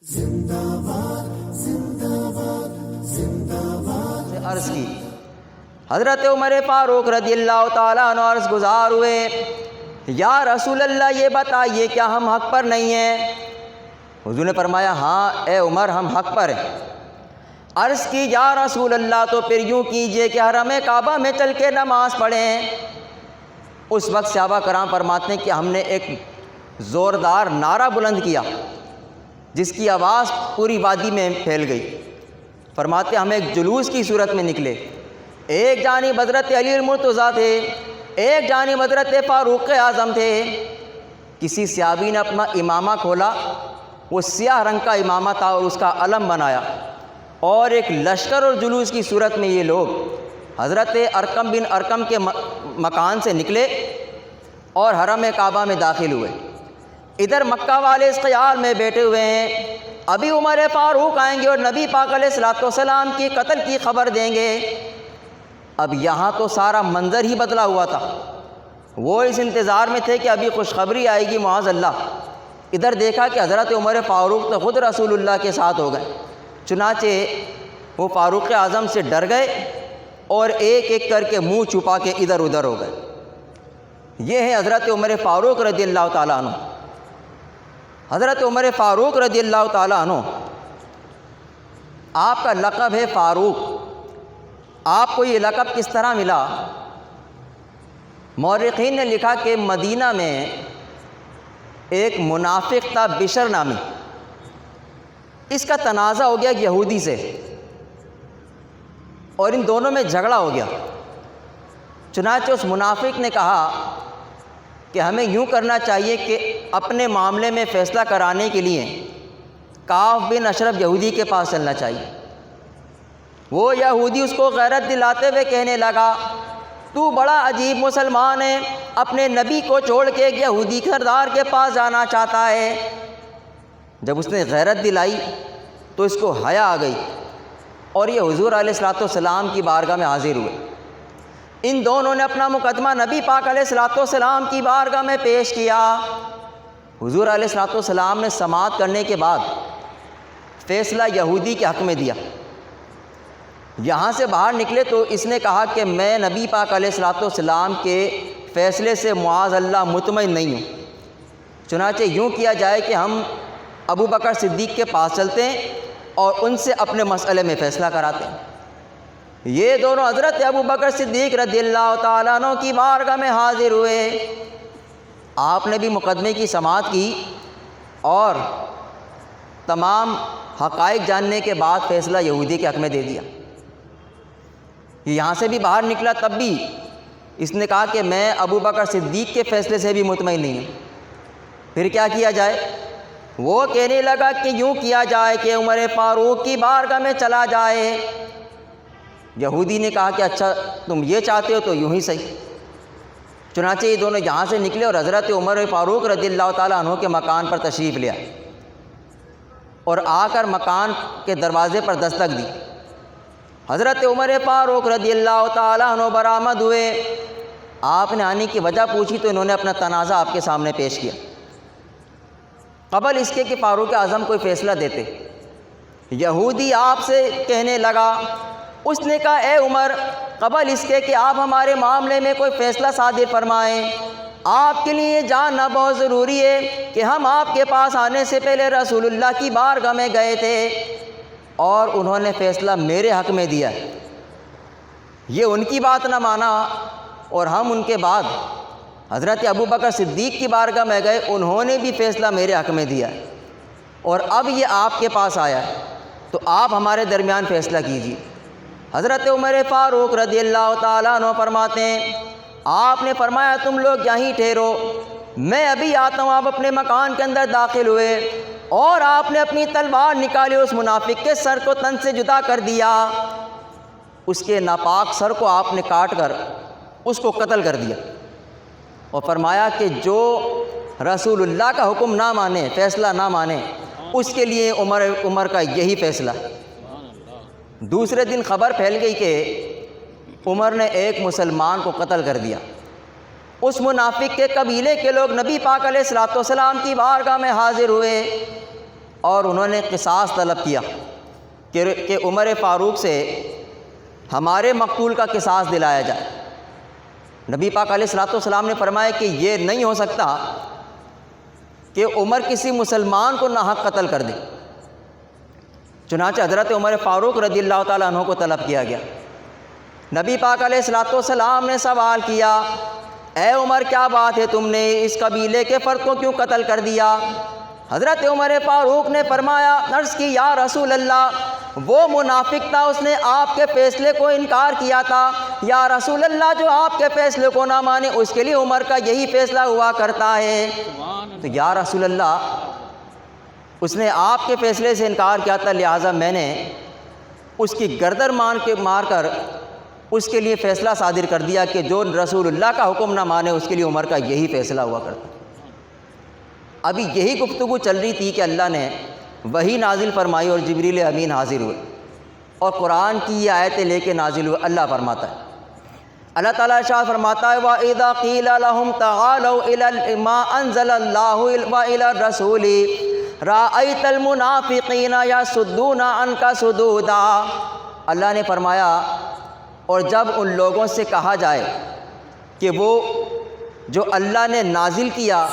عرض کی حضرت عمر فاروق رضی اللہ تعالیٰ عنہ عرض گزار ہوئے، یا رسول اللہ یہ بتائیے کیا ہم حق پر نہیں ہیں؟ حضور نے فرمایا ہاں اے عمر ہم حق پر ہیں۔ عرض کی یا رسول اللہ تو پھر یوں کیجئے کہ حرم کعبہ میں چل کے نماز پڑھیں۔ اس وقت صحابہ کرام فرماتے ہیں کہ ہم نے ایک زوردار نعرہ بلند کیا جس کی آواز پوری وادی میں پھیل گئی۔ فرماتے ہم ایک جلوس کی صورت میں نکلے، ایک جانب حضرت علی المرتضیٰ تھے، ایک جانب حضرت فاروق اعظم تھے۔ کسی صحابی نے اپنا امامہ کھولا، وہ سیاہ رنگ کا امامہ تھا اور اس کا علم بنایا، اور ایک لشکر اور جلوس کی صورت میں یہ لوگ حضرت ارقم بن ارقم کے مکان سے نکلے اور حرم کعبہ میں داخل ہوئے۔ ادھر مکہ والے اس خیال میں بیٹھے ہوئے ہیں ابھی عمر فاروق آئیں گے اور نبی پاک علیہ الصلوۃ والسلام کی قتل کی خبر دیں گے۔ اب یہاں تو سارا منظر ہی بدلا ہوا تھا، وہ اس انتظار میں تھے کہ ابھی خوشخبری آئے گی معاذ اللہ۔ ادھر دیکھا کہ حضرت عمر فاروق تو خود رسول اللہ کے ساتھ ہو گئے، چنانچہ وہ فاروق اعظم سے ڈر گئے اور ایک ایک کر کے منہ چھپا کے ادھر ادھر ہو گئے۔ یہ ہے حضرت عمر فاروق رضی اللہ تعالیٰ عنہ۔ حضرت عمر فاروق رضی اللہ تعالیٰ عنہ، آپ کا لقب ہے فاروق۔ آپ کو یہ لقب کس طرح ملا؟ مورخین نے لکھا کہ مدینہ میں ایک منافق تھا بشر نامی، اس کا تنازع ہو گیا یہودی سے اور ان دونوں میں جھگڑا ہو گیا۔ چنانچہ اس منافق نے کہا کہ ہمیں یوں کرنا چاہیے کہ اپنے معاملے میں فیصلہ کرانے کے لیے کعب بن اشرف یہودی کے پاس چلنا چاہیے۔ وہ یہودی اس کو غیرت دلاتے ہوئے کہنے لگا تو بڑا عجیب مسلمان ہے، اپنے نبی کو چھوڑ کے ایک یہودی سردار کے پاس جانا چاہتا ہے۔ جب اس نے غیرت دلائی تو اس کو حیا آ گئی اور یہ حضور علیہ الصلوۃ والسلام کی بارگاہ میں حاضر ہوئے۔ ان دونوں نے اپنا مقدمہ نبی پاک علیہ الصلوۃ والسلام کی بارگاہ میں پیش کیا۔ حضور علیہ الصلوۃ والسلام نے سماعت کرنے کے بعد فیصلہ یہودی کے حق میں دیا۔ یہاں سے باہر نکلے تو اس نے کہا کہ میں نبی پاک علیہ الصلوۃ والسلام کے فیصلے سے معاذ اللہ مطمئن نہیں ہوں، چنانچہ یوں کیا جائے کہ ہم ابو بکر صدیق کے پاس چلتے ہیں اور ان سے اپنے مسئلے میں فیصلہ کراتے ہیں۔ یہ دونوں حضرت ابو بکر صدیق رضی اللہ تعالیٰ عنہ کی بارگاہ میں حاضر ہوئے۔ آپ نے بھی مقدمے کی سماعت کی اور تمام حقائق جاننے کے بعد فیصلہ یہودی کے حق میں دے دیا۔ یہاں سے بھی باہر نکلا تب بھی اس نے کہا کہ میں ابو بکر صدیق کے فیصلے سے بھی مطمئن نہیں ہوں۔ پھر کیا کیا جائے؟ وہ کہنے لگا کہ یوں کیا جائے کہ عمر فاروق کی بارگاہ میں چلا جائے۔ یہودی نے کہا کہ اچھا تم یہ چاہتے ہو تو یوں ہی صحیح۔ چنانچہ یہ دونوں یہاں سے نکلے اور حضرت عمر فاروق رضی اللہ تعالیٰ عنہ کے مکان پر تشریف لے آئے اور آ کر مکان کے دروازے پر دستک دی۔ حضرت عمر فاروق رضی اللہ تعالیٰ عنہ برآمد ہوئے۔ آپ نے آنے کی وجہ پوچھی تو انہوں نے اپنا تنازع آپ کے سامنے پیش کیا۔ قبل اس کے کہ فاروق اعظم کوئی فیصلہ دیتے، یہودی آپ سے کہنے لگا، اس نے کہا اے عمر قبل اس کے کہ آپ ہمارے معاملے میں کوئی فیصلہ صادر فرمائیں، آپ کے لیے جاننا بہت ضروری ہے کہ ہم آپ کے پاس آنے سے پہلے رسول اللہ کی بارگاہ میں گئے تھے اور انہوں نے فیصلہ میرے حق میں دیا۔ یہ ان کی بات نہ مانا اور ہم ان کے بعد حضرت ابو بکر صدیق کی بارگاہ میں گئے، انہوں نے بھی فیصلہ میرے حق میں دیا اور اب یہ آپ کے پاس آیا ہے تو آپ ہمارے درمیان فیصلہ کیجیے۔ حضرت عمر فاروق رضی اللہ تعالیٰ عنہ فرماتے ہیں آپ نے فرمایا تم لوگ یہیں ٹھہرو، میں ابھی آتا ہوں۔ آپ اپنے مکان کے اندر داخل ہوئے اور آپ نے اپنی تلوار نکالی، اس منافق کے سر کو تن سے جدا کر دیا۔ اس کے ناپاک سر کو آپ نے کاٹ کر اس کو قتل کر دیا اور فرمایا کہ جو رسول اللہ کا حکم نہ مانے، فیصلہ نہ مانے، اس کے لیے عمر کا یہی فیصلہ۔ دوسرے دن خبر پھیل گئی کہ عمر نے ایک مسلمان کو قتل کر دیا۔ اس منافق کے قبیلے کے لوگ نبی پاک علیہ الصلوۃ والسلام کی بارگاہ میں حاضر ہوئے اور انہوں نے قصاص طلب کیا کہ عمر فاروق سے ہمارے مقتول کا قصاص دلایا جائے۔ نبی پاک علیہ الصلوۃ والسلام نے فرمایا کہ یہ نہیں ہو سکتا کہ عمر کسی مسلمان کو ناحق قتل کر دے۔ چنانچہ حضرت عمر فاروق رضی اللہ تعالیٰ عنہ کو طلب کیا گیا۔ نبی پاک علیہ الصلوۃ والسلام نے سوال کیا، اے عمر کیا بات ہے، تم نے اس قبیلے کے فرد کو کیوں قتل کر دیا؟ حضرت عمر فاروق نے فرمایا، عرض کی یا رسول اللہ، وہ منافق تھا، اس نے آپ کے فیصلے کو انکار کیا تھا۔ یا رسول اللہ، جو آپ کے فیصلے کو نہ مانے اس کے لیے عمر کا یہی فیصلہ ہوا کرتا ہے۔ تو یا رسول اللہ، اس نے آپ کے فیصلے سے انکار کیا تھا، لہٰذا میں نے اس کی گردن مار کر اس کے لیے فیصلہ صادر کر دیا کہ جو رسول اللہ کا حکم نہ مانے اس کے لیے عمر کا یہی فیصلہ ہوا کرتا۔ ابھی یہی گفتگو چل رہی تھی کہ اللہ نے وحی نازل فرمائی اور جبریل امین حاضر ہوئے اور قرآن کی یہ آیتیں لے کے نازل ہوئے۔ اللہ فرماتا ہے، اللہ تعالیٰ ارشاد فرماتا ہے، وَإِذَا قِيلَ لَهُمْ تَعَالَوْا إِلَى مَا أَنزَلَ اللَّهُ وَإِلَى الرَّسُولِ رَأَيْتَ الْمُنَافِقِينَ يَصُدُّونَ عَنْكَ صُدُودًا۔ اللہ نے فرمایا، اور جب ان لوگوں سے کہا جائے کہ وہ جو اللہ نے نازل کیا